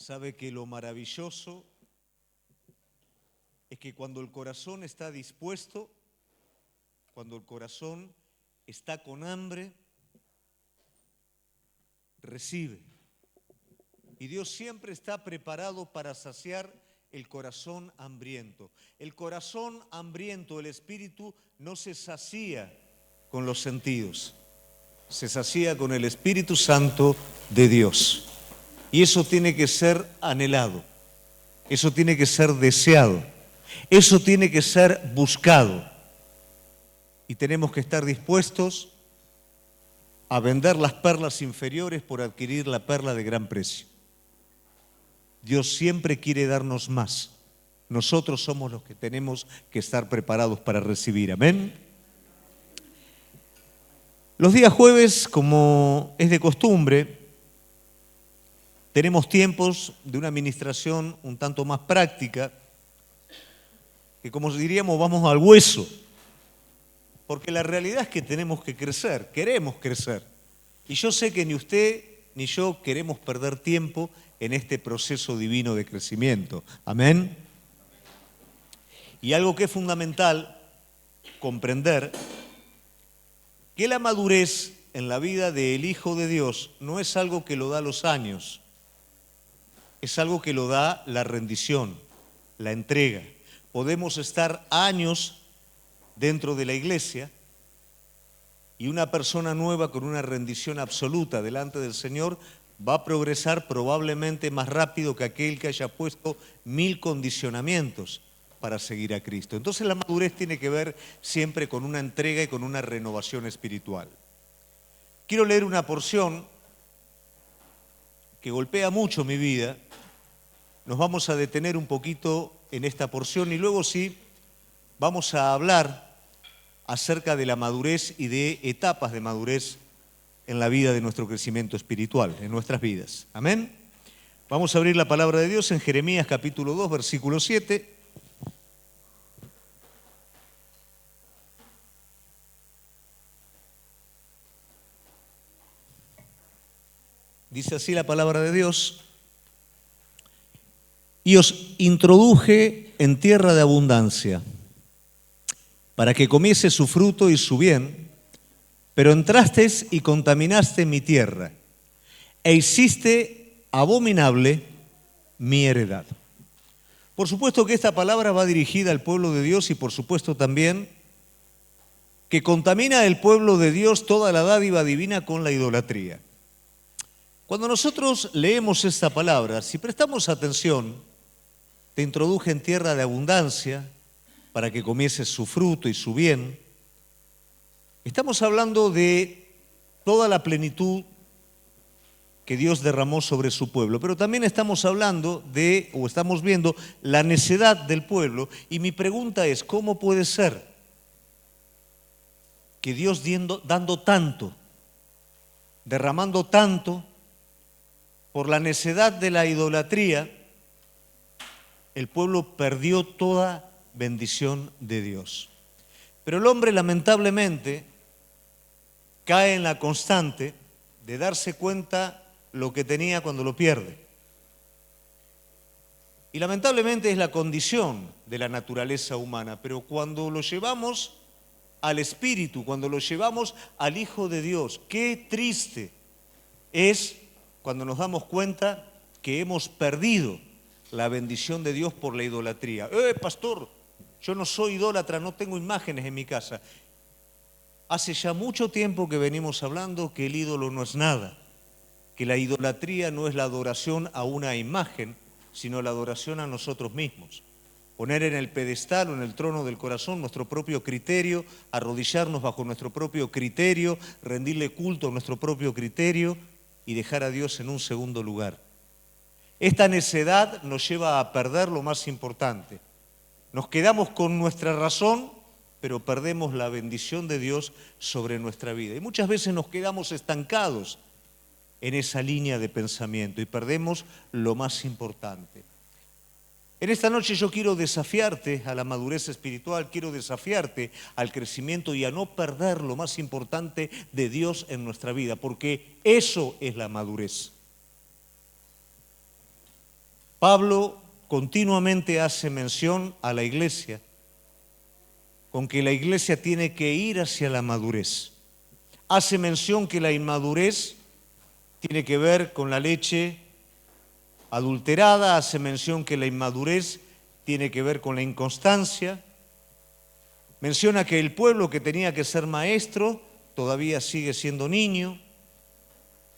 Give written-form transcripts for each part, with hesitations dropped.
Sabe que lo maravilloso es que cuando el corazón está dispuesto, cuando el corazón está con hambre, recibe. Y Dios siempre está preparado para saciar el corazón hambriento. El corazón hambriento, el espíritu, no se sacía con los sentidos, se sacía con el Espíritu Santo de Dios. Y eso tiene que ser anhelado, eso tiene que ser deseado, eso tiene que ser buscado. Y tenemos que estar dispuestos a vender las perlas inferiores por adquirir la perla de gran precio. Dios siempre quiere darnos más. Nosotros somos los que tenemos que estar preparados para recibir. Amén. Los días jueves, como es de costumbre, tenemos tiempos de una administración un tanto más práctica, que como diríamos, vamos al hueso, porque la realidad es que tenemos que crecer, queremos crecer. Y yo sé que ni usted ni yo queremos perder tiempo en este proceso divino de crecimiento. Amén. Y algo que es fundamental comprender, que la madurez en la vida del Hijo de Dios no es algo que lo da los años, es algo que lo da la rendición, la entrega. Podemos estar años dentro de la iglesia y una persona nueva con una rendición absoluta delante del Señor va a progresar probablemente más rápido que aquel que haya puesto 1000 condicionamientos para seguir a Cristo. Entonces la madurez tiene que ver siempre con una entrega y con una renovación espiritual. Quiero leer una porción que golpea mucho mi vida. Nos vamos a detener un poquito en esta porción y luego sí vamos a hablar acerca de la madurez y de etapas de madurez en la vida de nuestro crecimiento espiritual, en nuestras vidas. Amén. Vamos a abrir la palabra de Dios en Jeremías capítulo 2, versículo 7. Dice así la palabra de Dios: y os introduje en tierra de abundancia, para que comiese su fruto y su bien, pero entrasteis y contaminaste mi tierra, e hiciste abominable mi heredad. Por supuesto que esta palabra va dirigida al pueblo de Dios y por supuesto también que contamina el pueblo de Dios toda la dádiva divina con la idolatría. Cuando nosotros leemos esta palabra, si prestamos atención, te introduje en tierra de abundancia para que comieses su fruto y su bien. Estamos hablando de toda la plenitud que Dios derramó sobre su pueblo, pero también estamos hablando de, o estamos viendo, la necedad del pueblo. Y mi pregunta es, ¿cómo puede ser que Dios dando tanto, derramando tanto, por la necedad de la idolatría, el pueblo perdió toda bendición de Dios? Pero el hombre lamentablemente cae en la constante de darse cuenta lo que tenía cuando lo pierde. Y lamentablemente es la condición de la naturaleza humana, pero cuando lo llevamos al Espíritu, cuando lo llevamos al Hijo de Dios, qué triste es cuando nos damos cuenta que hemos perdido la bendición de Dios por la idolatría. Pastor, yo no soy idólatra, no tengo imágenes en mi casa. Hace ya mucho tiempo que venimos hablando que el ídolo no es nada, que la idolatría no es la adoración a una imagen, sino la adoración a nosotros mismos. Poner en el pedestal o en el trono del corazón nuestro propio criterio, arrodillarnos bajo nuestro propio criterio, rendirle culto a nuestro propio criterio y dejar a Dios en un segundo lugar. Esta necedad nos lleva a perder lo más importante. Nos quedamos con nuestra razón, pero perdemos la bendición de Dios sobre nuestra vida. Y muchas veces nos quedamos estancados en esa línea de pensamiento y perdemos lo más importante. En esta noche yo quiero desafiarte a la madurez espiritual, quiero desafiarte al crecimiento y a no perder lo más importante de Dios en nuestra vida, porque eso es la madurez. Pablo continuamente hace mención a la iglesia, con que la iglesia tiene que ir hacia la madurez. Hace mención que la inmadurez tiene que ver con la leche adulterada, hace mención que la inmadurez tiene que ver con la inconstancia. Menciona que el pueblo que tenía que ser maestro todavía sigue siendo niño,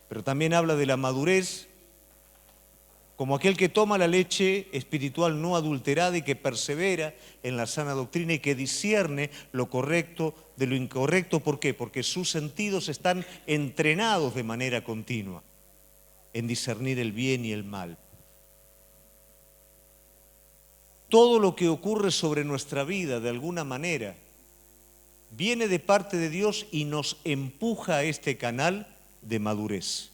pero también habla de la madurez como aquel que toma la leche espiritual no adulterada y que persevera en la sana doctrina y que discierne lo correcto de lo incorrecto. ¿Por qué? Porque sus sentidos están entrenados de manera continua en discernir el bien y el mal. Todo lo que ocurre sobre nuestra vida, de alguna manera, viene de parte de Dios y nos empuja a este canal de madurez.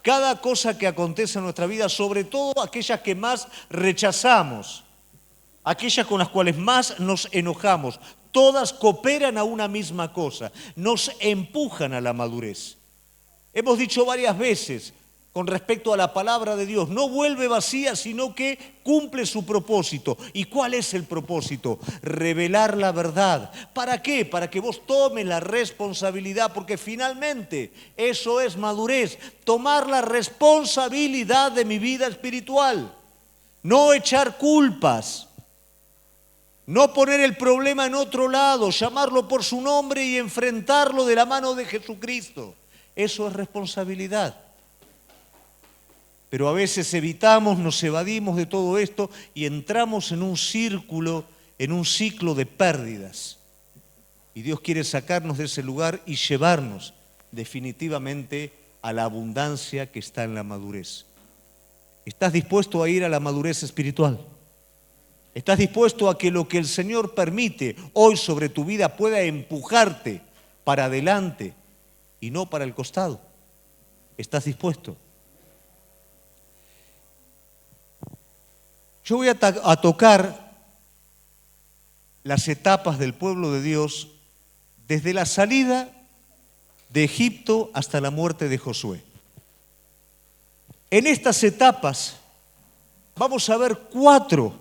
Cada cosa que acontece en nuestra vida, sobre todo aquellas que más rechazamos, aquellas con las cuales más nos enojamos, todas cooperan a una misma cosa, nos empujan a la madurez. Hemos dicho varias veces con respecto a la palabra de Dios, no vuelve vacía, sino que cumple su propósito. ¿Y cuál es el propósito? Revelar la verdad. ¿Para qué? Para que vos tomes la responsabilidad, porque finalmente eso es madurez, tomar la responsabilidad de mi vida espiritual, no echar culpas, no poner el problema en otro lado, llamarlo por su nombre y enfrentarlo de la mano de Jesucristo. Eso es responsabilidad. Pero a veces evitamos, nos evadimos de todo esto y entramos en un círculo, en un ciclo de pérdidas. Y Dios quiere sacarnos de ese lugar y llevarnos definitivamente a la abundancia que está en la madurez. ¿Estás dispuesto a ir a la madurez espiritual? ¿Estás dispuesto a que lo que el Señor permite hoy sobre tu vida pueda empujarte para adelante y no para el costado? ¿Estás dispuesto? Yo voy a tocar las etapas del pueblo de Dios desde la salida de Egipto hasta la muerte de Josué. En estas etapas vamos a ver 4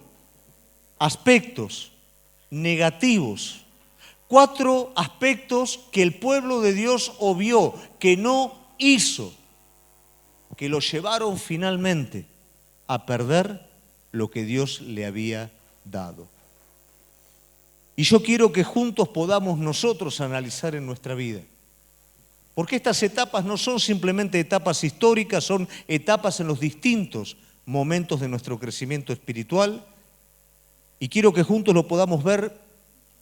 aspectos negativos, 4 aspectos que el pueblo de Dios obvió, que no hizo, que lo llevaron finalmente a perder lo que Dios le había dado. Y yo quiero que juntos podamos nosotros analizar en nuestra vida. Porque estas etapas no son simplemente etapas históricas, son etapas en los distintos momentos de nuestro crecimiento espiritual. Y quiero que juntos lo podamos ver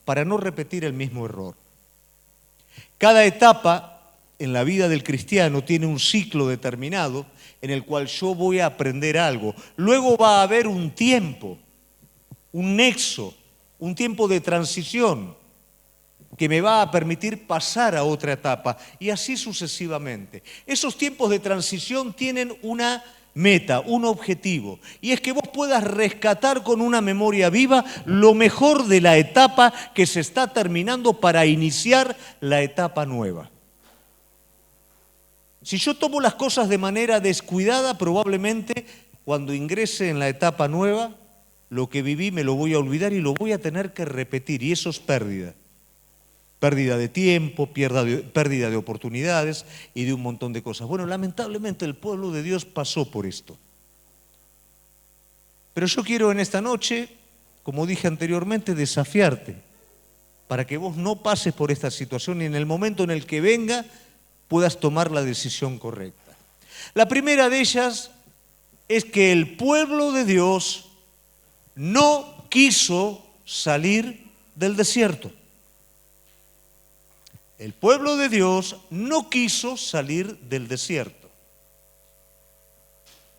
para no repetir el mismo error. Cada etapa en la vida del cristiano tiene un ciclo determinado en el cual yo voy a aprender algo. Luego va a haber un tiempo, un nexo, un tiempo de transición que me va a permitir pasar a otra etapa y así sucesivamente. Esos tiempos de transición tienen una meta, un objetivo, y es que vos puedas rescatar con una memoria viva lo mejor de la etapa que se está terminando para iniciar la etapa nueva. Si yo tomo las cosas de manera descuidada, probablemente cuando ingrese en la etapa nueva, lo que viví me lo voy a olvidar y lo voy a tener que repetir, y eso es pérdida. Pérdida de tiempo, pérdida de oportunidades y de un montón de cosas. Bueno, lamentablemente el pueblo de Dios pasó por esto. Pero yo quiero en esta noche, como dije anteriormente, desafiarte para que vos no pases por esta situación y en el momento en el que venga puedas tomar la decisión correcta. La primera de ellas es que el pueblo de Dios no quiso salir del desierto. El pueblo de Dios no quiso salir del desierto.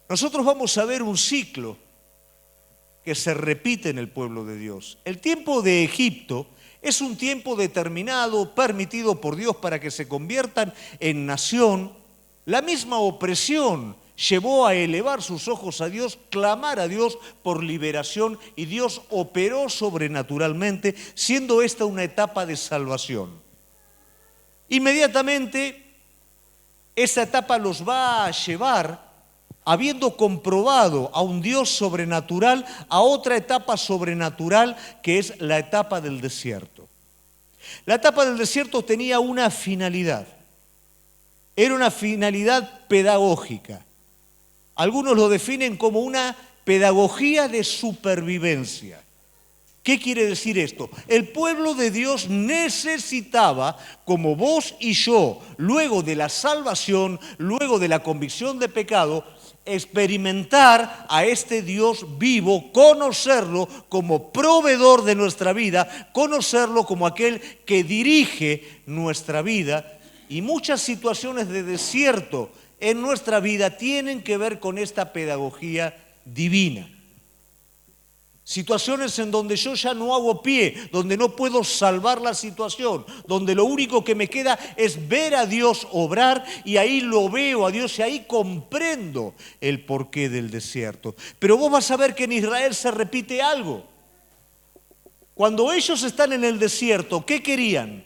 Nosotros vamos a ver un ciclo que se repite en el pueblo de Dios. El tiempo de Egipto es un tiempo determinado, permitido por Dios para que se conviertan en nación. La misma opresión llevó a elevar sus ojos a Dios, clamar a Dios por liberación y Dios operó sobrenaturalmente, siendo esta una etapa de salvación. Inmediatamente esa etapa los va a llevar habiendo comprobado a un Dios sobrenatural, a otra etapa sobrenatural que es la etapa del desierto. La etapa del desierto tenía una finalidad. Era una finalidad pedagógica. Algunos lo definen como una pedagogía de supervivencia. ¿Qué quiere decir esto? El pueblo de Dios necesitaba, como vos y yo, luego de la salvación, luego de la convicción de pecado, experimentar a este Dios vivo, conocerlo como proveedor de nuestra vida, conocerlo como aquel que dirige nuestra vida. Y muchas situaciones de desierto en nuestra vida tienen que ver con esta pedagogía divina. Situaciones en donde yo ya no hago pie, donde no puedo salvar la situación, donde lo único que me queda es ver a Dios obrar y ahí lo veo a Dios y ahí comprendo el porqué del desierto. Pero vos vas a ver que en Israel se repite algo. Cuando ellos están en el desierto, ¿qué querían?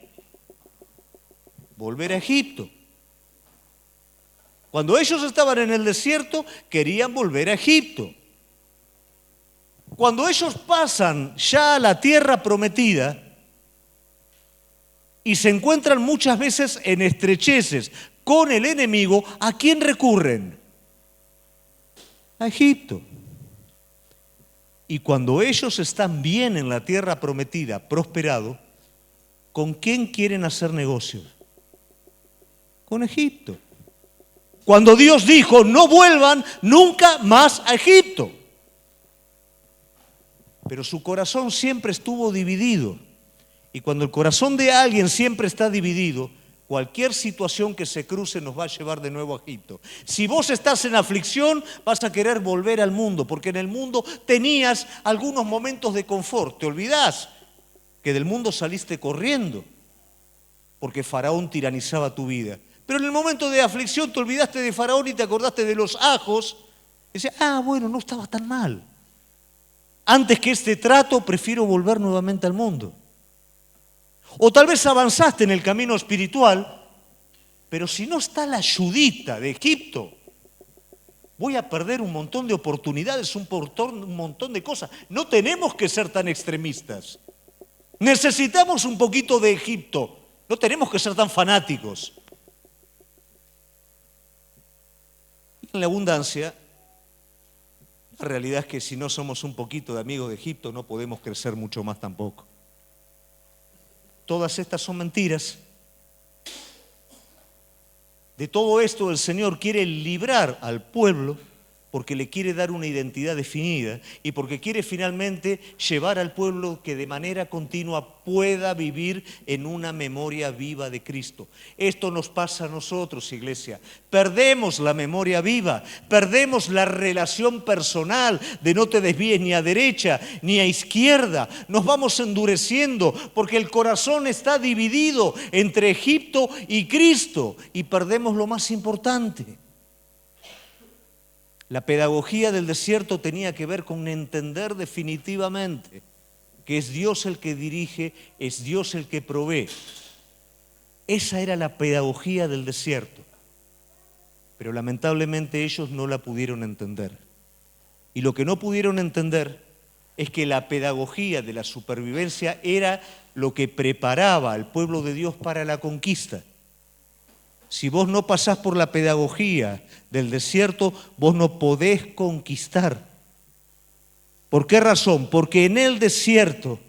Volver a Egipto. Cuando ellos estaban en el desierto, querían volver a Egipto. Cuando ellos pasan ya a la tierra prometida y se encuentran muchas veces en estrecheces con el enemigo, ¿a quién recurren? A Egipto. Y cuando ellos están bien en la tierra prometida, prosperado, ¿con quién quieren hacer negocios? Con Egipto. Cuando Dios dijo, no vuelvan nunca más a Egipto. Pero su corazón siempre estuvo dividido. Y cuando el corazón de alguien siempre está dividido, cualquier situación que se cruce nos va a llevar de nuevo a Egipto. Si vos estás en aflicción, vas a querer volver al mundo, porque en el mundo tenías algunos momentos de confort. Te olvidás que del mundo saliste corriendo, porque Faraón tiranizaba tu vida. Pero en el momento de aflicción te olvidaste de Faraón y te acordaste de los ajos. Y decías, bueno, no estaba tan mal. Antes que este trato, prefiero volver nuevamente al mundo. O tal vez avanzaste en el camino espiritual, pero si no está la ayudita de Egipto, voy a perder un montón de oportunidades, un montón de cosas. No tenemos que ser tan extremistas. Necesitamos un poquito de Egipto. No tenemos que ser tan fanáticos. En la abundancia, la realidad es que si no somos un poquito de amigos de Egipto, no podemos crecer mucho más tampoco. Todas estas son mentiras. De todo esto el Señor quiere librar al pueblo porque le quiere dar una identidad definida y porque quiere finalmente llevar al pueblo que de manera continua pueda vivir en una memoria viva de Cristo. Esto nos pasa a nosotros, iglesia. Perdemos la memoria viva, perdemos la relación personal de no te desvíes ni a derecha ni a izquierda. Nos vamos endureciendo porque el corazón está dividido entre Egipto y Cristo y perdemos lo más importante. La pedagogía del desierto tenía que ver con entender definitivamente que es Dios el que dirige, es Dios el que provee. Esa era la pedagogía del desierto. Pero lamentablemente ellos no la pudieron entender. Y lo que no pudieron entender es que la pedagogía de la supervivencia era lo que preparaba al pueblo de Dios para la conquista. Si vos no pasás por la pedagogía del desierto, vos no podés conquistar. ¿Por qué razón? Porque en el desierto,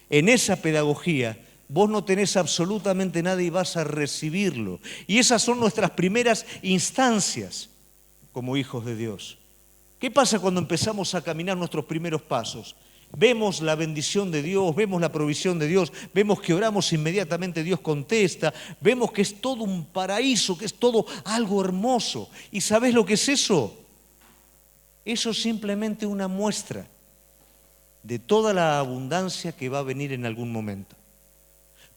en esa pedagogía, vos no tenés absolutamente nada y vas a recibirlo. Y esas son nuestras primeras instancias como hijos de Dios. ¿Qué pasa cuando empezamos a caminar nuestros primeros pasos? Vemos la bendición de Dios, vemos la provisión de Dios, vemos que oramos inmediatamente, Dios contesta, vemos que es todo un paraíso, que es todo algo hermoso. ¿Y sabés lo que es eso? Eso es simplemente una muestra de toda la abundancia que va a venir en algún momento.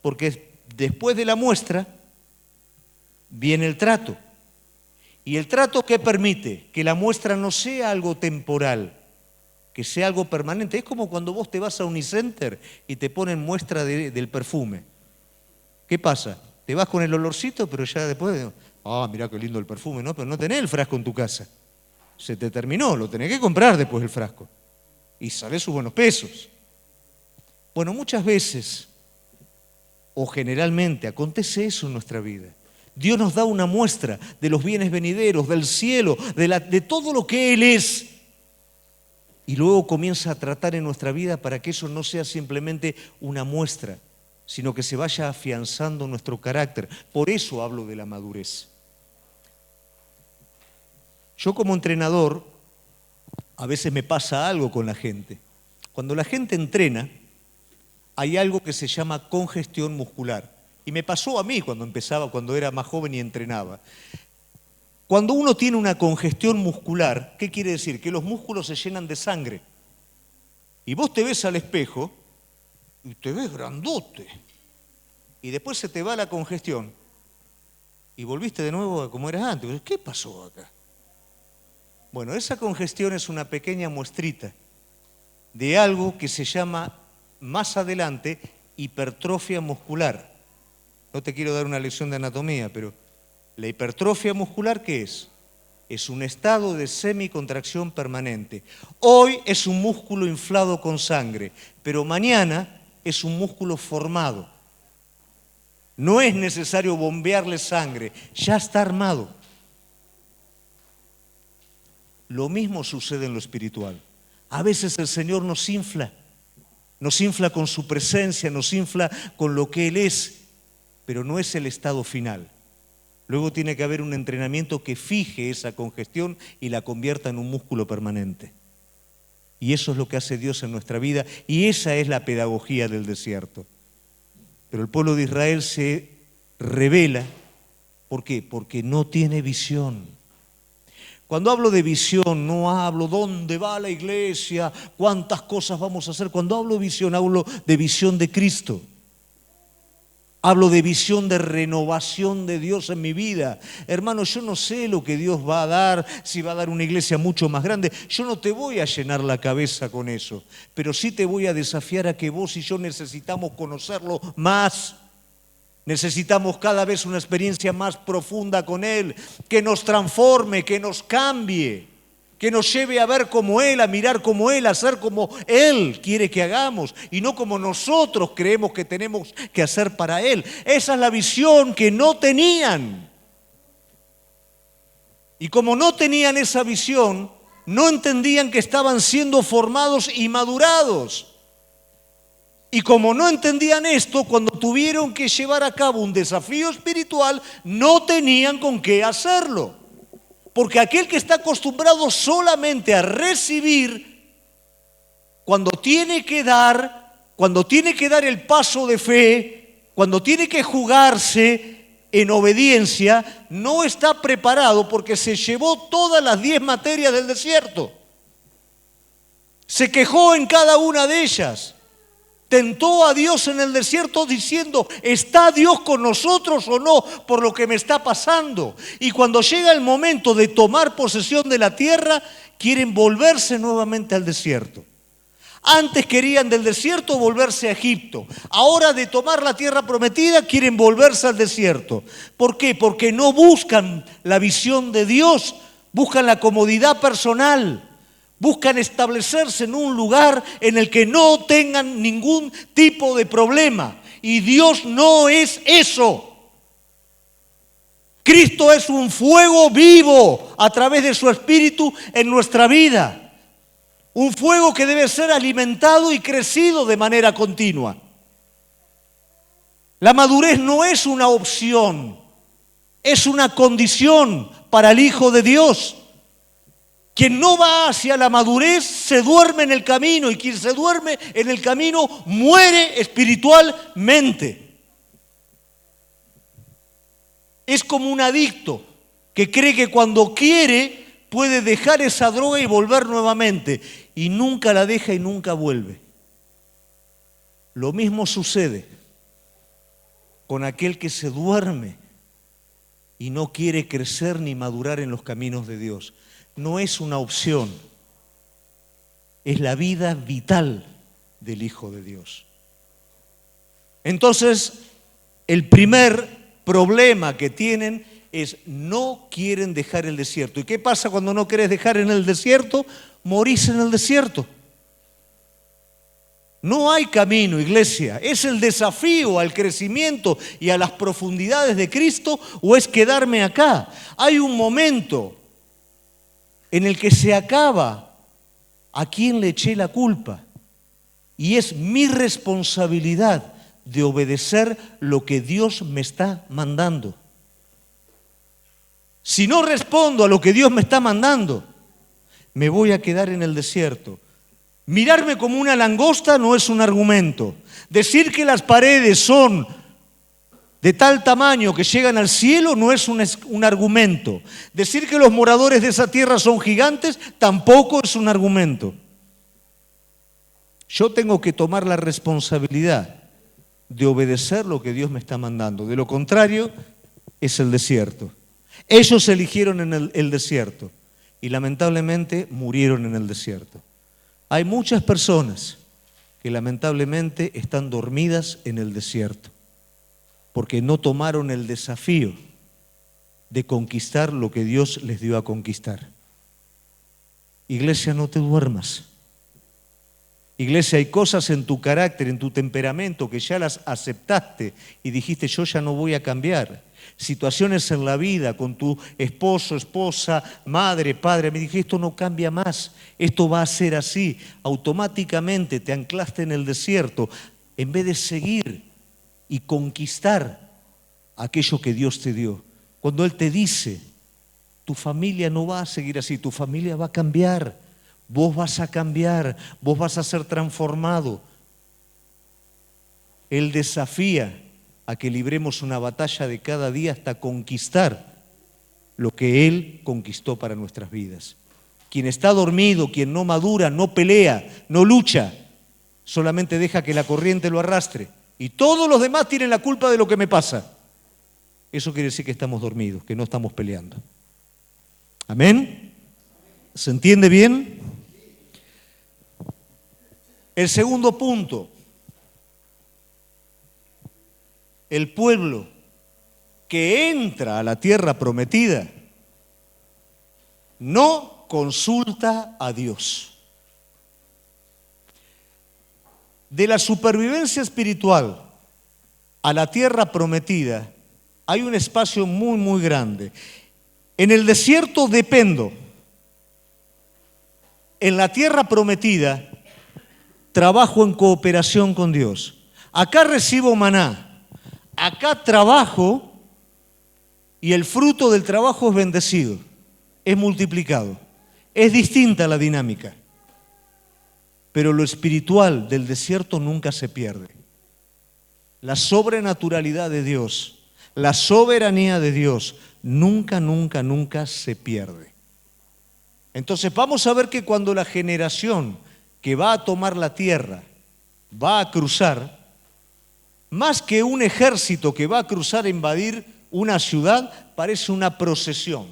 Porque después de la muestra viene el trato. ¿Y el trato qué permite? Que la muestra no sea algo temporal, que sea algo permanente. Es como cuando vos te vas a Unicenter y te ponen muestra del perfume. ¿Qué pasa? Te vas con el olorcito, pero ya después, mirá qué lindo el perfume, ¿no? Pero no tenés el frasco en tu casa. se te terminó, lo tenés que comprar después el frasco. Y sale sus buenos pesos. Bueno, muchas veces, o generalmente, acontece eso en nuestra vida. Dios nos da una muestra de los bienes venideros, del cielo, de todo lo que Él es. Y luego comienza a tratar en nuestra vida para que eso no sea simplemente una muestra, sino que se vaya afianzando nuestro carácter. Por eso hablo de la madurez. Yo como entrenador, a veces me pasa algo con la gente. Cuando la gente entrena, hay algo que se llama congestión muscular. Y me pasó a mí cuando era más joven y entrenaba. Cuando uno tiene una congestión muscular, ¿qué quiere decir? Que los músculos se llenan de sangre. Y vos te ves al espejo y te ves grandote. Y después se te va la congestión y volviste de nuevo a como eras antes. ¿Qué pasó acá? Bueno, esa congestión es una pequeña muestrita de algo que se llama más adelante hipertrofia muscular. No te quiero dar una lección de anatomía, pero la hipertrofia muscular, ¿qué es? Es un estado de semicontracción permanente. Hoy es un músculo inflado con sangre, pero mañana es un músculo formado. No es necesario bombearle sangre, ya está armado. Lo mismo sucede en lo espiritual. A veces el Señor nos infla con su presencia, nos infla con lo que Él es, pero no es el estado final. Luego tiene que haber un entrenamiento que fije esa congestión y la convierta en un músculo permanente. Y eso es lo que hace Dios en nuestra vida, y esa es la pedagogía del desierto. Pero el pueblo de Israel se rebela. ¿Por qué? Porque no tiene visión. Cuando hablo de visión, no hablo dónde va la iglesia, cuántas cosas vamos a hacer. Cuando hablo de visión, hablo de visión de Cristo. Hablo de visión de renovación de Dios en mi vida. Hermano, yo no sé lo que Dios va a dar, si va a dar una iglesia mucho más grande. Yo no te voy a llenar la cabeza con eso, pero sí te voy a desafiar a que vos y yo necesitamos conocerlo más. Necesitamos cada vez una experiencia más profunda con Él, que nos transforme, que nos cambie, que nos lleve a ver como Él, a mirar como Él, a hacer como Él quiere que hagamos y no como nosotros creemos que tenemos que hacer para Él. Esa es la visión que no tenían. Y como no tenían esa visión, no entendían que estaban siendo formados y madurados. Y como no entendían esto, cuando tuvieron que llevar a cabo un desafío espiritual, no tenían con qué hacerlo. Porque aquel que está acostumbrado solamente a recibir, cuando tiene que dar el paso de fe, cuando tiene que jugarse en obediencia, no está preparado porque se llevó todas las 10 materias del desierto. Se quejó en cada una de ellas. Tentó a Dios en el desierto diciendo, ¿está Dios con nosotros o no por lo que me está pasando? Y cuando llega el momento de tomar posesión de la tierra, quieren volverse nuevamente al desierto. Antes querían del desierto volverse a Egipto. Ahora de tomar la tierra prometida quieren volverse al desierto. ¿Por qué? Porque no buscan la visión de Dios, buscan la comodidad personal. Buscan establecerse en un lugar en el que no tengan ningún tipo de problema. Y Dios no es eso. Cristo es un fuego vivo a través de su Espíritu en nuestra vida. Un fuego que debe ser alimentado y crecido de manera continua. La madurez no es una opción, es una condición para el Hijo de Dios. Quien no va hacia la madurez se duerme en el camino y quien se duerme en el camino muere espiritualmente. Es como un adicto que cree que cuando quiere puede dejar esa droga y volver nuevamente y nunca la deja y nunca vuelve. Lo mismo sucede con aquel que se duerme y no quiere crecer ni madurar en los caminos de Dios. No es una opción, es la vida vital del Hijo de Dios. Entonces, el primer problema que tienen no quieren dejar el desierto. ¿Y qué pasa cuando no querés dejar en el desierto? Morís en el desierto. No hay camino, iglesia. ¿Es el desafío al crecimiento y a las profundidades de Cristo o es quedarme acá? Hay un momento en el que se acaba a quién le eché la culpa. Y es mi responsabilidad de obedecer lo que Dios me está mandando. Si no respondo a lo que Dios me está mandando, me voy a quedar en el desierto. Mirarme como una langosta no es un argumento. Decir que las paredes son de tal tamaño que llegan al cielo no es un argumento. Decir que los moradores de esa tierra son gigantes tampoco es un argumento. Yo tengo que tomar la responsabilidad de obedecer lo que Dios me está mandando. De lo contrario, es el desierto. Ellos eligieron en el desierto y lamentablemente murieron en el desierto. Hay muchas personas que lamentablemente están dormidas en el desierto porque no tomaron el desafío de conquistar lo que Dios les dio a conquistar. Iglesia, no te duermas. Iglesia, hay cosas en tu carácter, en tu temperamento que ya las aceptaste y dijiste yo ya no voy a cambiar. Situaciones en la vida con tu esposo, esposa, madre, padre, me dije esto no cambia más, esto va a ser así. Automáticamente te anclaste en el desierto en vez de seguir y conquistar aquello que Dios te dio. Cuando Él te dice, tu familia no va a seguir así, tu familia va a cambiar. Vos vas a cambiar, vos vas a ser transformado. Él desafía a que libremos una batalla de cada día hasta conquistar lo que Él conquistó para nuestras vidas. Quien está dormido, quien no madura, no pelea, no lucha, solamente deja que la corriente lo arrastre. Y todos los demás tienen la culpa de lo que me pasa. Eso quiere decir que estamos dormidos, que no estamos peleando. ¿Amén? ¿Se entiende bien? El segundo punto, el pueblo que entra a la tierra prometida no consulta a Dios. De la supervivencia espiritual a la tierra prometida hay un espacio muy, muy grande. En el desierto dependo. En la tierra prometida trabajo en cooperación con Dios. Acá recibo maná, acá trabajo y el fruto del trabajo es bendecido, es multiplicado. Es distinta la dinámica, pero lo espiritual del desierto nunca se pierde. La sobrenaturalidad de Dios, la soberanía de Dios, nunca, nunca, nunca se pierde. Entonces vamos a ver que cuando la generación que va a tomar la tierra, va a cruzar, más que un ejército que va a cruzar a invadir una ciudad, parece una procesión.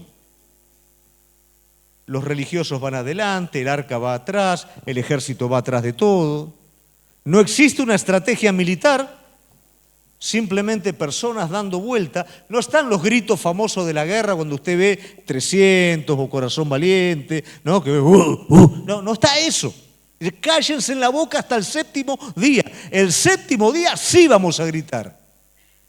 Los religiosos van adelante, el arca va atrás, el ejército va atrás de todo. No existe una estrategia militar, simplemente personas dando vuelta. No están los gritos famosos de la guerra cuando usted ve 300 o Corazón Valiente, ¿no? No está eso. Cállense en la boca hasta el séptimo día. El séptimo día sí vamos a gritar.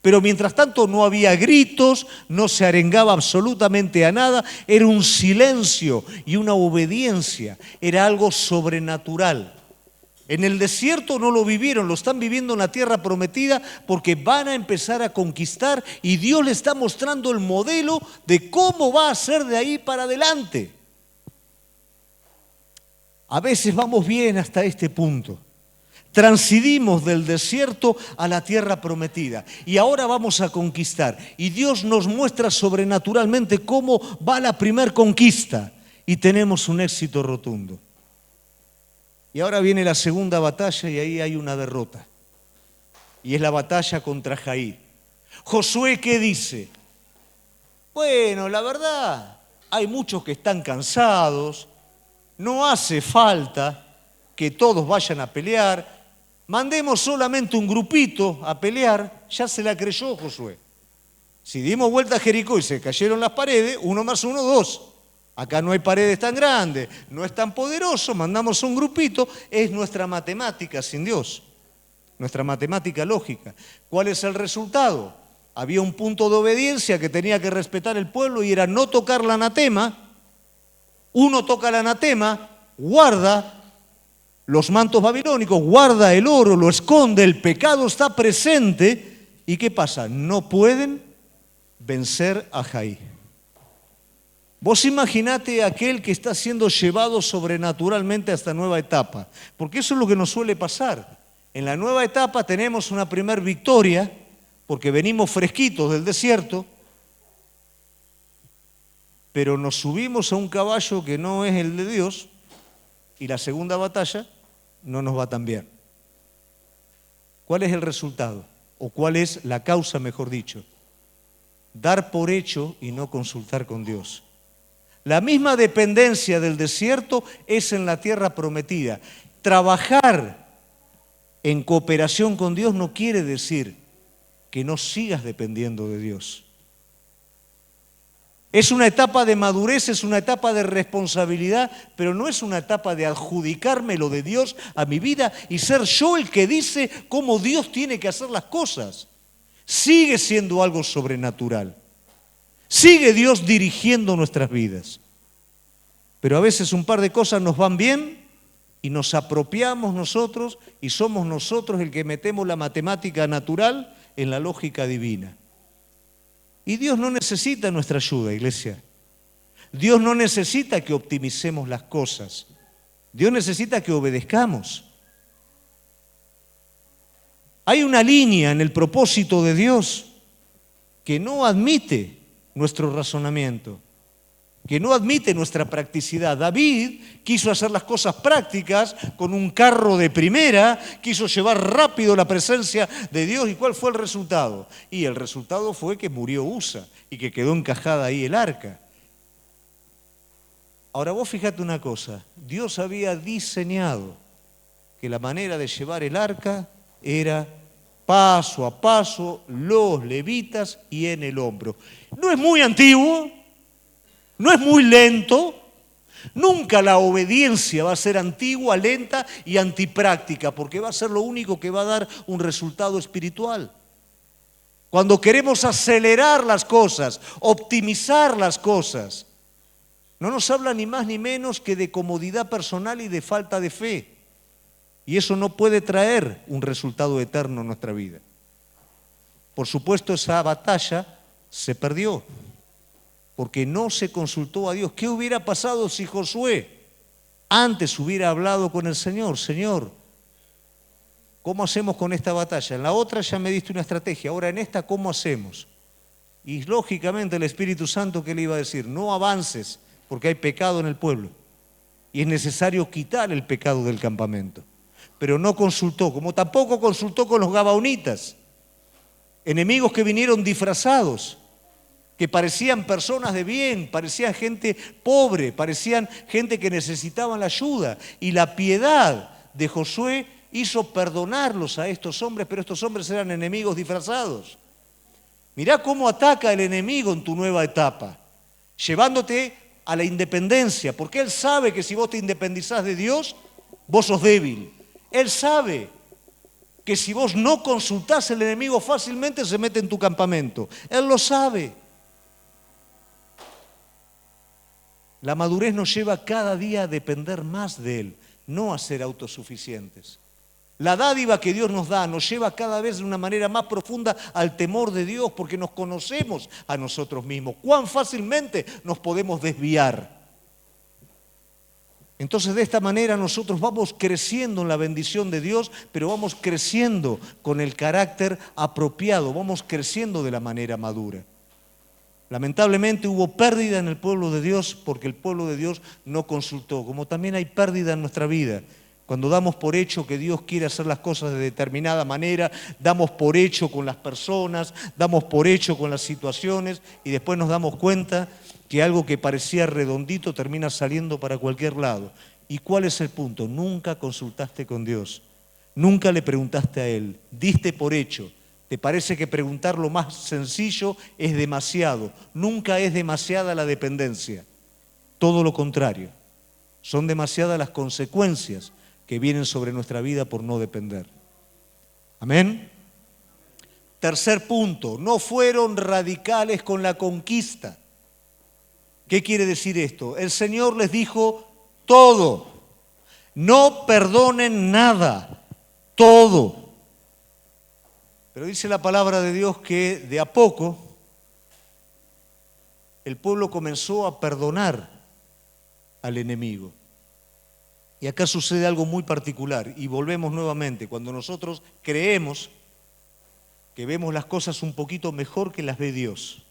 Pero mientras tanto no había gritos, no se arengaba absolutamente a nada. Era un silencio y una obediencia. Era algo sobrenatural. En el desierto no lo vivieron, lo están viviendo en la tierra prometida porque van a empezar a conquistar y Dios le está mostrando el modelo de cómo va a ser de ahí para adelante. A veces vamos bien hasta este punto. Transidimos del desierto a la tierra prometida y ahora vamos a conquistar. Y Dios nos muestra sobrenaturalmente cómo va la primer conquista y tenemos un éxito rotundo. Y ahora viene la segunda batalla y ahí hay una derrota. Y es la batalla contra Jair. Josué, ¿qué dice? Bueno, la verdad, hay muchos que están cansados. No hace falta que todos vayan a pelear. Mandemos solamente un grupito a pelear. Ya se la creyó Josué. Si dimos vuelta a Jericó y se cayeron las paredes, 1 más 1, 2. Acá no hay paredes tan grandes, no es tan poderoso, mandamos un grupito, es nuestra matemática sin Dios, nuestra matemática lógica. ¿Cuál es el resultado? Había un punto de obediencia que tenía que respetar el pueblo y era no tocar el anatema. Uno toca el anatema, guarda los mantos babilónicos, guarda el oro, lo esconde, el pecado está presente. ¿Y qué pasa? No pueden vencer a Jai. Vos imaginate aquel que está siendo llevado sobrenaturalmente a esta nueva etapa, porque eso es lo que nos suele pasar. En la nueva etapa tenemos una primer victoria, porque venimos fresquitos del desierto, pero nos subimos a un caballo que no es el de Dios y la segunda batalla no nos va tan bien. ¿Cuál es el resultado? ¿O cuál es la causa, mejor dicho? Dar por hecho y no consultar con Dios. La misma dependencia del desierto es en la tierra prometida. Trabajar en cooperación con Dios no quiere decir que no sigas dependiendo de Dios. Es una etapa de madurez, es una etapa de responsabilidad, pero no es una etapa de adjudicarme lo de Dios a mi vida y ser yo el que dice cómo Dios tiene que hacer las cosas. Sigue siendo algo sobrenatural. Sigue Dios dirigiendo nuestras vidas. Pero a veces un par de cosas nos van bien y nos apropiamos nosotros y somos nosotros el que metemos la matemática natural en la lógica divina. Y Dios no necesita nuestra ayuda, iglesia. Dios no necesita que optimicemos las cosas. Dios necesita que obedezcamos. Hay una línea en el propósito de Dios que no admite nuestro razonamiento, que no admite nuestra practicidad. David quiso hacer las cosas prácticas con un carro de primera, quiso llevar rápido la presencia de Dios. ¿Y cuál fue el resultado? Y el resultado fue que murió Usa y que quedó encajada ahí el arca. Ahora vos fíjate una cosa, Dios había diseñado que la manera de llevar el arca era paso a paso, los levitas y en el hombro. No es muy antiguo, no es muy lento. Nunca la obediencia va a ser antigua, lenta y antipráctica, porque va a ser lo único que va a dar un resultado espiritual. Cuando queremos acelerar las cosas, optimizar las cosas, no nos habla ni más ni menos que de comodidad personal y de falta de fe. Y eso no puede traer un resultado eterno en nuestra vida. Por supuesto, esa batalla se perdió, porque no se consultó a Dios. ¿Qué hubiera pasado si Josué antes hubiera hablado con el Señor? Señor, ¿cómo hacemos con esta batalla? En la otra ya me diste una estrategia, ahora en esta, ¿cómo hacemos? Y lógicamente el Espíritu Santo, ¿qué le iba a decir? No avances, porque hay pecado en el pueblo. Y es necesario quitar el pecado del campamento. Pero no consultó, como tampoco consultó con los gabaonitas, enemigos que vinieron disfrazados, que parecían personas de bien, parecían gente pobre, parecían gente que necesitaban la ayuda. Y la piedad de Josué hizo perdonarlos a estos hombres, pero estos hombres eran enemigos disfrazados. Mirá cómo ataca el enemigo en tu nueva etapa, llevándote a la independencia, porque él sabe que si vos te independizás de Dios, vos sos débil. Él sabe que si vos no consultás, el enemigo fácilmente se mete en tu campamento. Él lo sabe. La madurez nos lleva cada día a depender más de Él, no a ser autosuficientes. La dádiva que Dios nos da nos lleva cada vez de una manera más profunda al temor de Dios, porque nos conocemos a nosotros mismos. Cuán fácilmente nos podemos desviar. Entonces, de esta manera nosotros vamos creciendo en la bendición de Dios, pero vamos creciendo con el carácter apropiado, vamos creciendo de la manera madura. Lamentablemente hubo pérdida en el pueblo de Dios porque el pueblo de Dios no consultó, como también hay pérdida en nuestra vida. Cuando damos por hecho que Dios quiere hacer las cosas de determinada manera, damos por hecho con las personas, damos por hecho con las situaciones y después nos damos cuenta que algo que parecía redondito termina saliendo para cualquier lado. ¿Y cuál es el punto? Nunca consultaste con Dios, nunca le preguntaste a Él, diste por hecho, Te parece que preguntar lo más sencillo es demasiado. Nunca es demasiada la dependencia. Todo lo contrario. Son demasiadas las consecuencias que vienen sobre nuestra vida por no depender. Amén. Tercer punto, no fueron radicales con la conquista. ¿Qué quiere decir esto? El Señor les dijo todo. No perdonen nada, todo. Pero dice la palabra de Dios que de a poco el pueblo comenzó a perdonar al enemigo. Y acá sucede algo muy particular y volvemos nuevamente. Cuando nosotros creemos que vemos las cosas un poquito mejor que las ve Dios.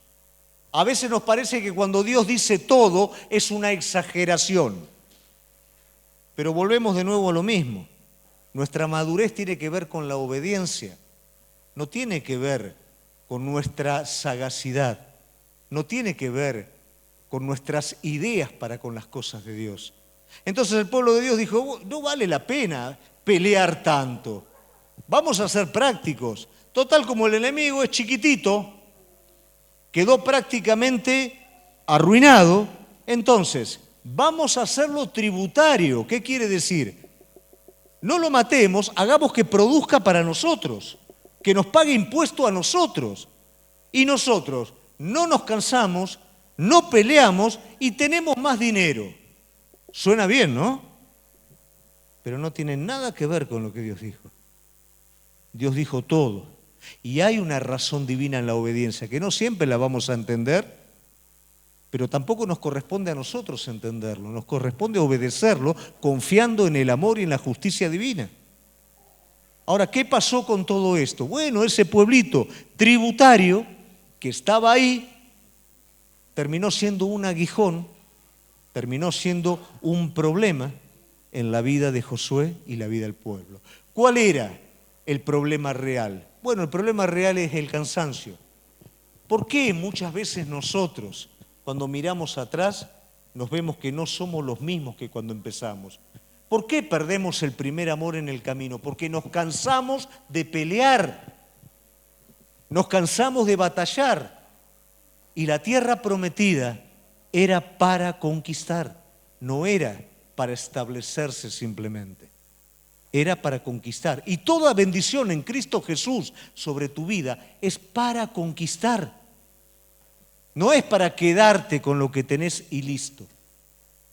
A veces nos parece que cuando Dios dice todo es una exageración. Pero volvemos de nuevo a lo mismo. Nuestra madurez tiene que ver con la obediencia. No tiene que ver con nuestra sagacidad. No tiene que ver con nuestras ideas para con las cosas de Dios. Entonces el pueblo de Dios dijo, no vale la pena pelear tanto. Vamos a ser prácticos. Total, como el enemigo es chiquitito, quedó prácticamente arruinado, entonces vamos a hacerlo tributario. ¿Qué quiere decir? No lo matemos, hagamos que produzca para nosotros, que nos pague impuesto a nosotros. Y nosotros no nos cansamos, no peleamos y tenemos más dinero. Suena bien, ¿no? Pero no tiene nada que ver con lo que Dios dijo. Dios dijo todo. Y hay una razón divina en la obediencia, que no siempre la vamos a entender, pero tampoco nos corresponde a nosotros entenderlo. Nos corresponde obedecerlo confiando en el amor y en la justicia divina. Ahora, ¿qué pasó con todo esto? Bueno, ese pueblito tributario que estaba ahí terminó siendo un aguijón, terminó siendo un problema en la vida de Josué y la vida del pueblo. ¿Cuál era el problema real? Bueno, el problema real es el cansancio. ¿Por qué muchas veces nosotros, cuando miramos atrás, nos vemos que no somos los mismos que cuando empezamos? ¿Por qué perdemos el primer amor en el camino? Porque nos cansamos de pelear, nos cansamos de batallar. Y la tierra prometida era para conquistar, no era para establecerse simplemente. Era para conquistar. Y toda bendición en Cristo Jesús sobre tu vida es para conquistar. No es para quedarte con lo que tenés y listo.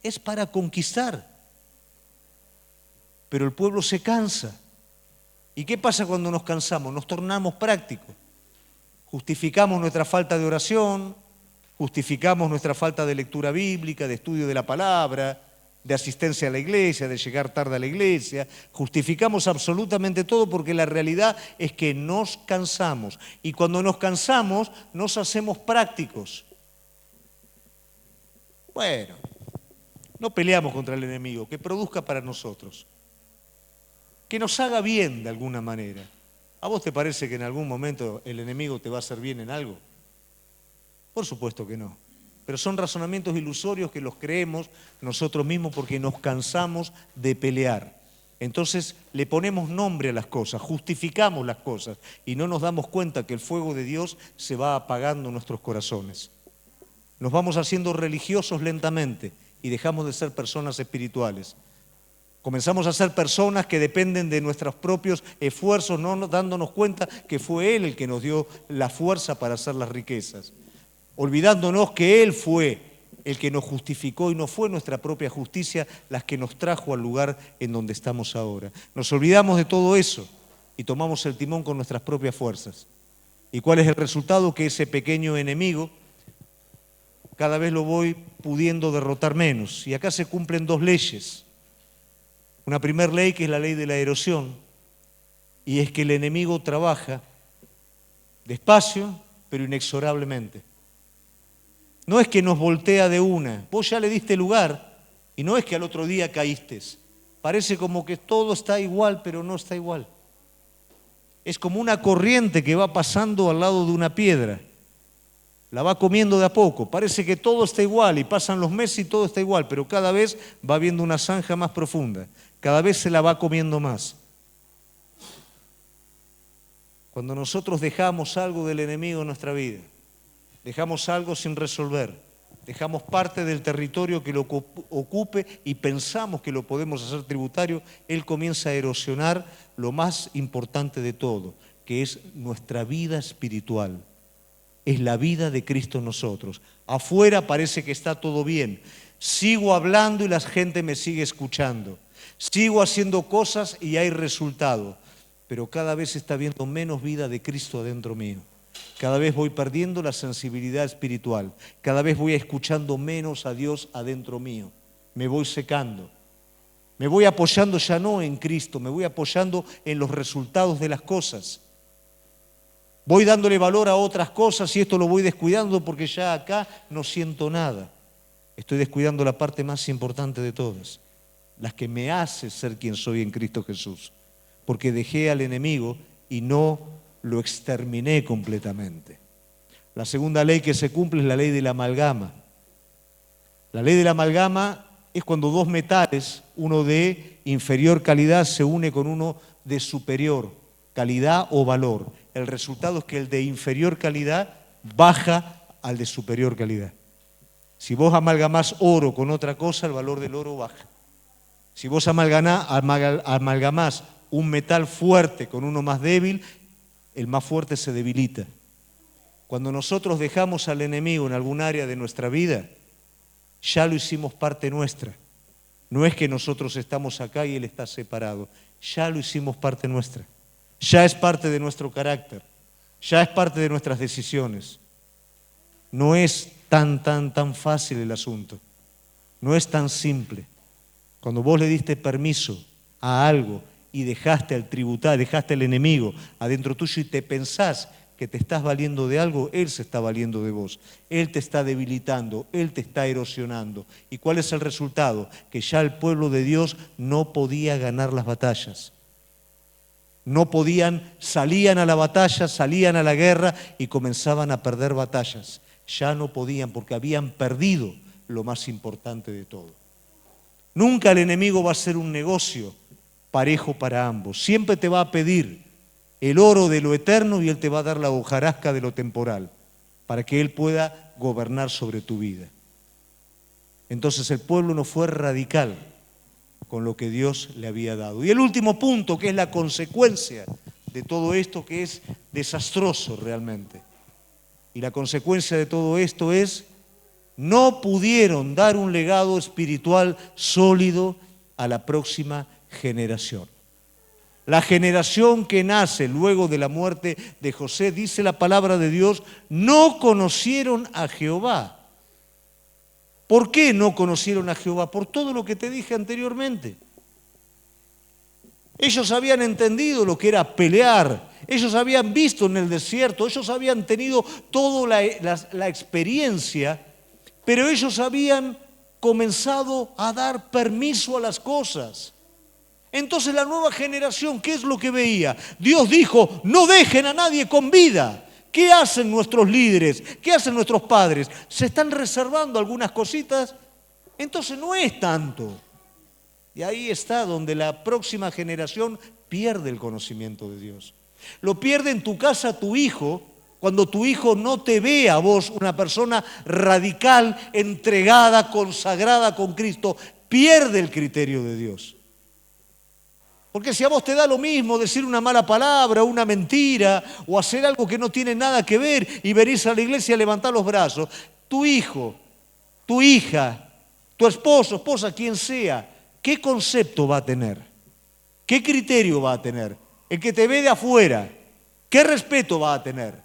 Es para conquistar. Pero el pueblo se cansa. ¿Y qué pasa cuando nos cansamos? Nos tornamos prácticos. Justificamos nuestra falta de oración, justificamos nuestra falta de lectura bíblica, de estudio de la palabra, de asistencia a la iglesia, de llegar tarde a la iglesia. Justificamos absolutamente todo porque la realidad es que nos cansamos. Y cuando nos cansamos, nos hacemos prácticos. Bueno, no peleamos contra el enemigo, que produzca para nosotros, que nos haga bien de alguna manera. ¿A vos te parece que en algún momento el enemigo te va a hacer bien en algo? Por supuesto que no. Pero son razonamientos ilusorios que los creemos nosotros mismos porque nos cansamos de pelear. Entonces le ponemos nombre a las cosas, justificamos las cosas y no nos damos cuenta que el fuego de Dios se va apagando en nuestros corazones. Nos vamos haciendo religiosos lentamente y dejamos de ser personas espirituales. Comenzamos a ser personas que dependen de nuestros propios esfuerzos, no dándonos cuenta que fue Él el que nos dio la fuerza para hacer las riquezas. Olvidándonos que Él fue el que nos justificó y no fue nuestra propia justicia la que nos trajo al lugar en donde estamos ahora. Nos olvidamos de todo eso y tomamos el timón con nuestras propias fuerzas. ¿Y cuál es el resultado? Que ese pequeño enemigo cada vez lo voy pudiendo derrotar menos. Y acá se cumplen dos leyes. Una primera ley que es la ley de la erosión, y es que el enemigo trabaja despacio, pero inexorablemente. No es que nos voltea de una, vos ya le diste lugar, y no es que al otro día caíste. Parece como que todo está igual, pero no está igual. Es como una corriente que va pasando al lado de una piedra. La va comiendo de a poco. Parece que todo está igual y pasan los meses y todo está igual, pero cada vez va viendo una zanja más profunda. Cada vez se la va comiendo más. Cuando nosotros dejamos algo del enemigo en nuestra vida, dejamos algo sin resolver, dejamos parte del territorio que lo ocupe y pensamos que lo podemos hacer tributario, él comienza a erosionar lo más importante de todo, que es nuestra vida espiritual. Es la vida de Cristo en nosotros. Afuera parece que está todo bien. Sigo hablando y la gente me sigue escuchando. Sigo haciendo cosas y hay resultado. Pero cada vez está habiendo menos vida de Cristo adentro mío. Cada vez voy perdiendo la sensibilidad espiritual. Cada vez voy escuchando menos a Dios adentro mío. Me voy secando. Me voy apoyando ya no en Cristo, me voy apoyando en los resultados de las cosas. Voy dándole valor a otras cosas y esto lo voy descuidando porque ya acá no siento nada. Estoy descuidando la parte más importante de todas, la que me hace ser quien soy en Cristo Jesús. Porque dejé al enemigo y no lo exterminé completamente. La segunda ley que se cumple es la ley de la amalgama. La ley de la amalgama es cuando dos metales, uno de inferior calidad se une con uno de superior calidad o valor. El resultado es que el de inferior calidad baja al de superior calidad. Si vos amalgamás oro con otra cosa, el valor del oro baja. Si vos amalgamás un metal fuerte con uno más débil, el más fuerte se debilita. Cuando nosotros dejamos al enemigo en algún área de nuestra vida, ya lo hicimos parte nuestra. No es que nosotros estamos acá y él está separado. Ya lo hicimos parte nuestra. Ya es parte de nuestro carácter. Ya es parte de nuestras decisiones. No es tan fácil el asunto. No es tan simple. Cuando vos le diste permiso a algo y dejaste al tributario, dejaste al enemigo adentro tuyo y te pensás que te estás valiendo de algo, él se está valiendo de vos. Él te está debilitando, él te está erosionando. ¿Y cuál es el resultado? Que ya el pueblo de Dios no podía ganar las batallas. No podían, salían a la batalla, salían a la guerra y comenzaban a perder batallas. Ya no podían porque habían perdido lo más importante de todo. Nunca el enemigo va a ser un negocio parejo para ambos. Siempre te va a pedir el oro de lo eterno y él te va a dar la hojarasca de lo temporal para que él pueda gobernar sobre tu vida. Entonces el pueblo no fue radical con lo que Dios le había dado. Y el último punto, que es la consecuencia de todo esto, que es desastroso realmente. Y la consecuencia de todo esto es, no pudieron dar un legado espiritual sólido a la próxima generación. La generación que nace luego de la muerte de José, dice la palabra de Dios, no conocieron a Jehová. ¿Por qué no conocieron a Jehová? Por todo lo que te dije anteriormente. Ellos habían entendido lo que era pelear, ellos habían visto en el desierto, ellos habían tenido toda la experiencia, pero ellos habían comenzado a dar permiso a las cosas. Entonces la nueva generación, ¿qué es lo que veía? Dios dijo, no dejen a nadie con vida. ¿Qué hacen nuestros líderes? ¿Qué hacen nuestros padres? ¿Se están reservando algunas cositas? Entonces no es tanto. Y ahí está donde la próxima generación pierde el conocimiento de Dios. Lo pierde en tu casa tu hijo, cuando tu hijo no te ve a vos una persona radical, entregada, consagrada con Cristo, pierde el criterio de Dios. Porque si a vos te da lo mismo decir una mala palabra, una mentira, o hacer algo que no tiene nada que ver y venís a la iglesia a levantar los brazos, tu hijo, tu hija, tu esposo, esposa, quien sea, ¿qué concepto va a tener? ¿Qué criterio va a tener? El que te ve de afuera, ¿qué respeto va a tener?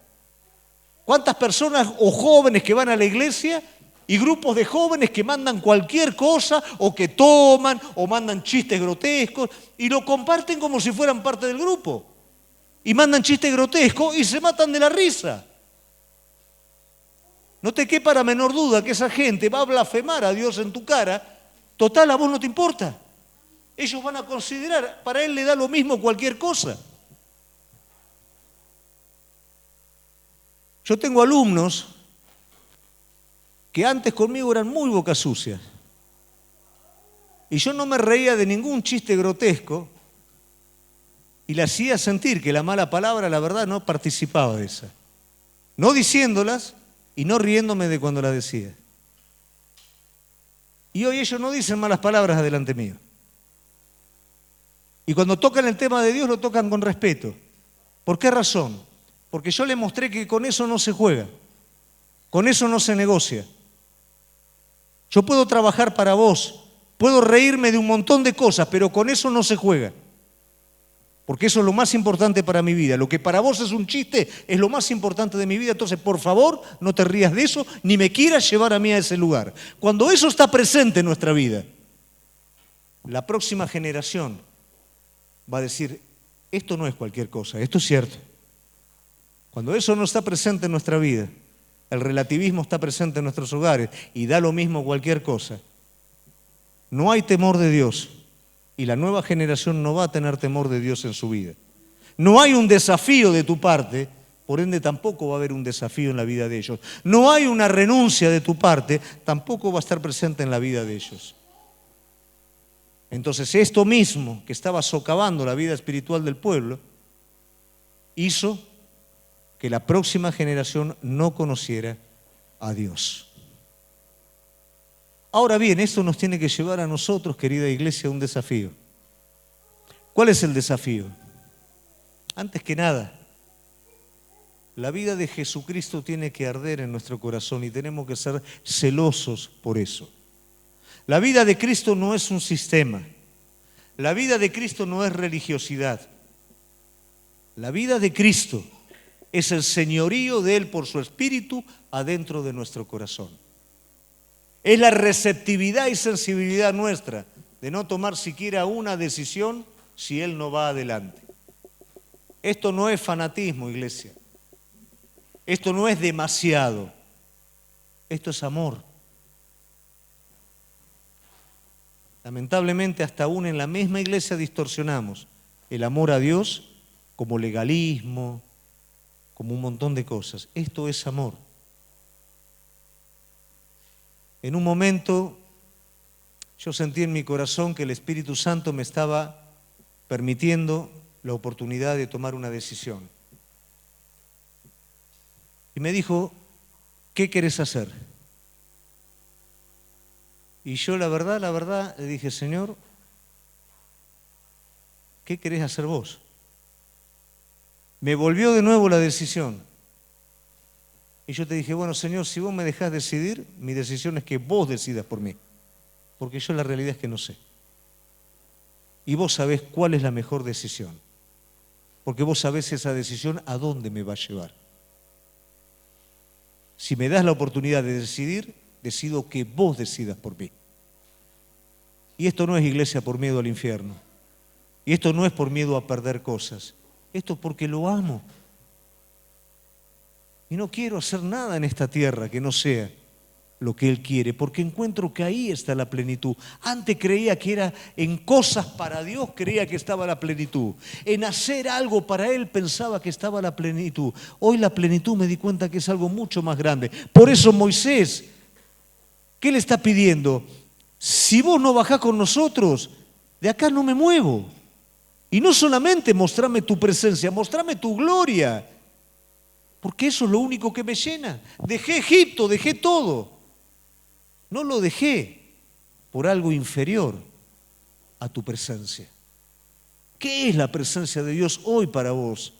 ¿Cuántas personas o jóvenes que van a la iglesia y grupos de jóvenes que mandan cualquier cosa o que toman o mandan chistes grotescos y lo comparten como si fueran parte del grupo? Y mandan chistes grotescos y se matan de la risa. No te quepa la menor duda que esa gente va a blasfemar a Dios en tu cara. Total, a vos no te importa. Ellos van a considerar, para él le da lo mismo cualquier cosa. Yo tengo alumnos que antes conmigo eran muy boca sucias. Y yo no me reía de ningún chiste grotesco, y le hacía sentir que la mala palabra, la verdad, no participaba de esa. No diciéndolas y no riéndome de cuando las decía. Y hoy ellos no dicen malas palabras delante mío. Y cuando tocan el tema de Dios lo tocan con respeto. ¿Por qué razón? Porque yo les mostré que con eso no se juega, con eso no se negocia. Yo puedo trabajar para vos, puedo reírme de un montón de cosas, pero con eso no se juega. Porque eso es lo más importante para mi vida. Lo que para vos es un chiste es lo más importante de mi vida. Entonces, por favor, no te rías de eso, ni me quieras llevar a mí a ese lugar. Cuando eso está presente en nuestra vida, la próxima generación va a decir, esto no es cualquier cosa, esto es cierto. Cuando eso no está presente en nuestra vida, el relativismo está presente en nuestros hogares y da lo mismo cualquier cosa, no hay temor de Dios. Y la nueva generación no va a tener temor de Dios en su vida. No hay un desafío de tu parte, por ende tampoco va a haber un desafío en la vida de ellos. No hay una renuncia de tu parte, tampoco va a estar presente en la vida de ellos. Entonces esto mismo que estaba socavando la vida espiritual del pueblo, hizo que la próxima generación no conociera a Dios. Ahora bien, esto nos tiene que llevar a nosotros, querida iglesia, a un desafío. ¿Cuál es el desafío? Antes que nada, la vida de Jesucristo tiene que arder en nuestro corazón y tenemos que ser celosos por eso. La vida de Cristo no es un sistema. La vida de Cristo no es religiosidad. La vida de Cristo es el señorío de Él por su Espíritu adentro de nuestro corazón. Es la receptividad y sensibilidad nuestra de no tomar siquiera una decisión si Él no va adelante. Esto no es fanatismo, iglesia. Esto no es demasiado. Esto es amor. Lamentablemente, hasta aún en la misma iglesia distorsionamos el amor a Dios como legalismo, como un montón de cosas. Esto es amor. En un momento yo sentí en mi corazón que el Espíritu Santo me estaba permitiendo la oportunidad de tomar una decisión. Y me dijo, ¿qué querés hacer? Y yo la verdad, le dije, Señor, ¿qué querés hacer vos? Me volvió de nuevo la decisión. Y yo te dije, bueno, Señor, si vos me dejás decidir, mi decisión es que vos decidas por mí. Porque yo la realidad es que no sé. Y vos sabés cuál es la mejor decisión. Porque vos sabés esa decisión a dónde me va a llevar. Si me das la oportunidad de decidir, decido que vos decidas por mí. Y esto no es iglesia por miedo al infierno. Y esto no es por miedo a perder cosas. Esto es porque lo amo. Y no quiero hacer nada en esta tierra que no sea lo que Él quiere, porque encuentro que ahí está la plenitud. Antes creía que era en cosas para Dios, creía que estaba la plenitud. En hacer algo para Él pensaba que estaba la plenitud. Hoy la plenitud me di cuenta que es algo mucho más grande. Por eso Moisés, ¿qué le está pidiendo? Si vos no bajás con nosotros, de acá no me muevo. Y no solamente mostrame tu presencia, mostrame tu gloria. Porque eso es lo único que me llena. Dejé Egipto, dejé todo. No lo dejé por algo inferior a tu presencia. ¿Qué es la presencia de Dios hoy para vos?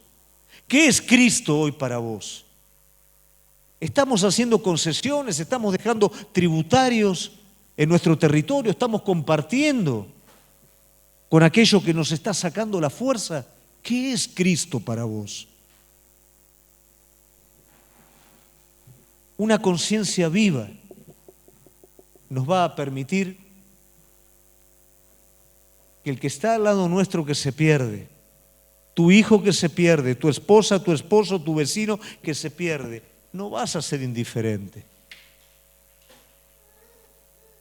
¿Qué es Cristo hoy para vos? Estamos haciendo concesiones, estamos dejando tributarios en nuestro territorio, estamos compartiendo con aquello que nos está sacando la fuerza. ¿Qué es Cristo para vos? Una conciencia viva nos va a permitir que el que está al lado nuestro que se pierde, tu hijo que se pierde, tu esposa, tu esposo, tu vecino que se pierde, no vas a ser indiferente.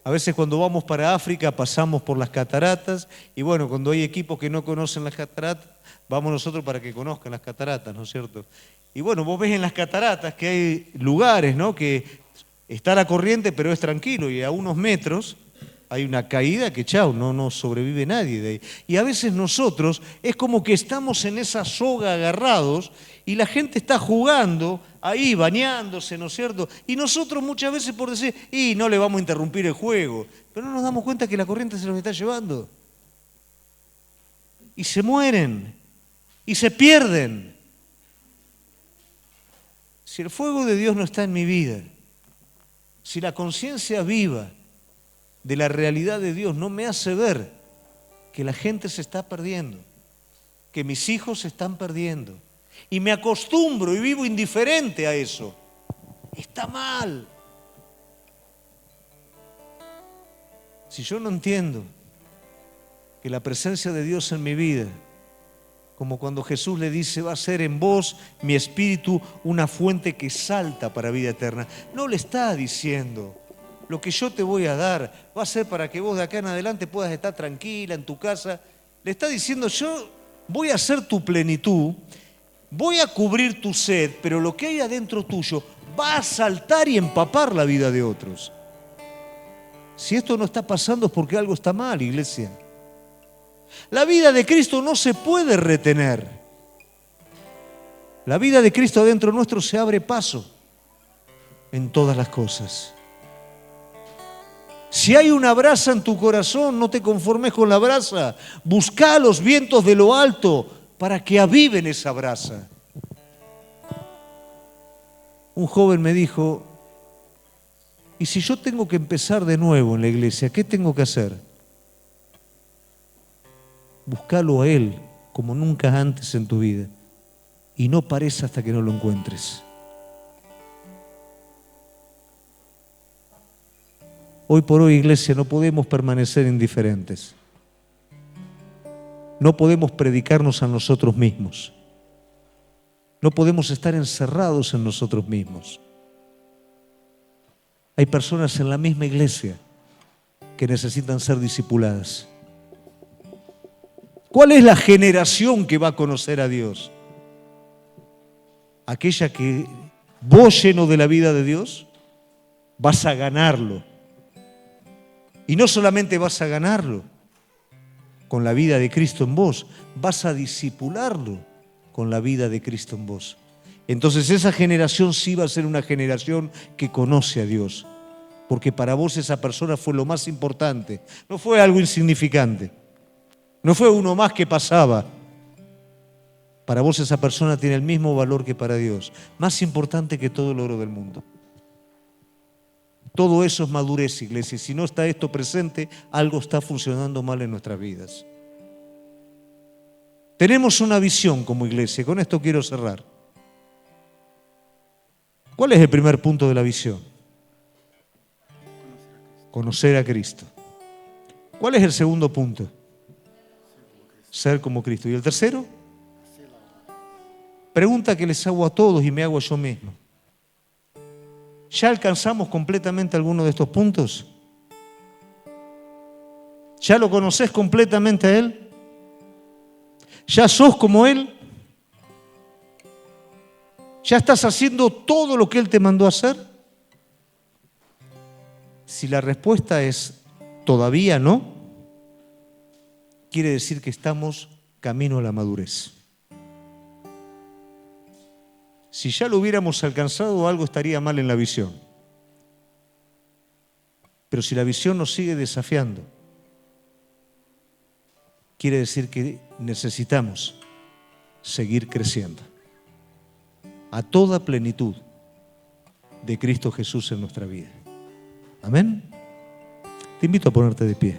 A veces cuando vamos para África pasamos por las cataratas y bueno, cuando hay equipos que no conocen las cataratas, vamos nosotros para que conozcan las cataratas, ¿no es cierto? Y bueno, vos ves en las cataratas que hay lugares, ¿no? Que está la corriente pero es tranquilo y a unos metros hay una caída que chao, no sobrevive nadie de ahí. Y a veces nosotros es como que estamos en esa soga agarrados y la gente está jugando ahí, bañándose, ¿no es cierto? Y nosotros muchas veces por decir, y no le vamos a interrumpir el juego, pero no nos damos cuenta que la corriente se los está llevando. Y se mueren, y se pierden. Si el fuego de Dios no está en mi vida, si la conciencia viva de la realidad de Dios no me hace ver que la gente se está perdiendo, que mis hijos se están perdiendo, y me acostumbro y vivo indiferente a eso, está mal. Si yo no entiendo que la presencia de Dios en mi vida, como cuando Jesús le dice, va a ser en vos, mi espíritu, una fuente que salta para vida eterna, no le está diciendo, lo que yo te voy a dar va a ser para que vos de acá en adelante puedas estar tranquila en tu casa. Le está diciendo, yo voy a hacer tu plenitud, voy a cubrir tu sed, pero lo que hay adentro tuyo va a saltar y empapar la vida de otros. Si esto no está pasando es porque algo está mal, iglesia. La vida de Cristo no se puede retener. La vida de Cristo adentro nuestro se abre paso en todas las cosas. Si hay una brasa en tu corazón, no te conformes con la brasa. Busca los vientos de lo alto para que aviven esa brasa. Un joven me dijo, ¿y si yo tengo que empezar de nuevo en la iglesia, qué tengo que hacer? Búscalo a Él como nunca antes en tu vida y no pares hasta que no lo encuentres. Hoy por hoy, iglesia, no podemos permanecer indiferentes. No podemos predicarnos a nosotros mismos. No podemos estar encerrados en nosotros mismos. Hay personas en la misma iglesia que necesitan ser discipuladas. ¿Cuál es la generación que va a conocer a Dios? Aquella que vos, lleno de la vida de Dios, vas a ganarlo. Y no solamente vas a ganarlo con la vida de Cristo en vos, vas a discipularlo con la vida de Cristo en vos. Entonces esa generación sí va a ser una generación que conoce a Dios, porque para vos esa persona fue lo más importante, no fue algo insignificante, no fue uno más que pasaba. Para vos esa persona tiene el mismo valor que para Dios, más importante que todo el oro del mundo. Todo eso es madurez, iglesia. Si no está esto presente, algo está funcionando mal en nuestras vidas. Tenemos una visión como iglesia. Con esto quiero cerrar. ¿Cuál es el primer punto de la visión? Conocer a Cristo. ¿Cuál es el segundo punto? Ser como Cristo. ¿Y el tercero? Pregunta que les hago a todos y me hago yo mismo. ¿Ya alcanzamos completamente alguno de estos puntos? ¿Ya lo conocés completamente a Él? ¿Ya sos como Él? ¿Ya estás haciendo todo lo que Él te mandó a hacer? Si la respuesta es todavía no, quiere decir que estamos camino a la madurez. Si ya lo hubiéramos alcanzado, algo estaría mal en la visión. Pero si la visión nos sigue desafiando, quiere decir que necesitamos seguir creciendo a toda plenitud de Cristo Jesús en nuestra vida. Amén. Te invito a ponerte de pie.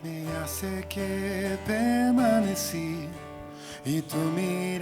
Me hace que permanecí y tu mirada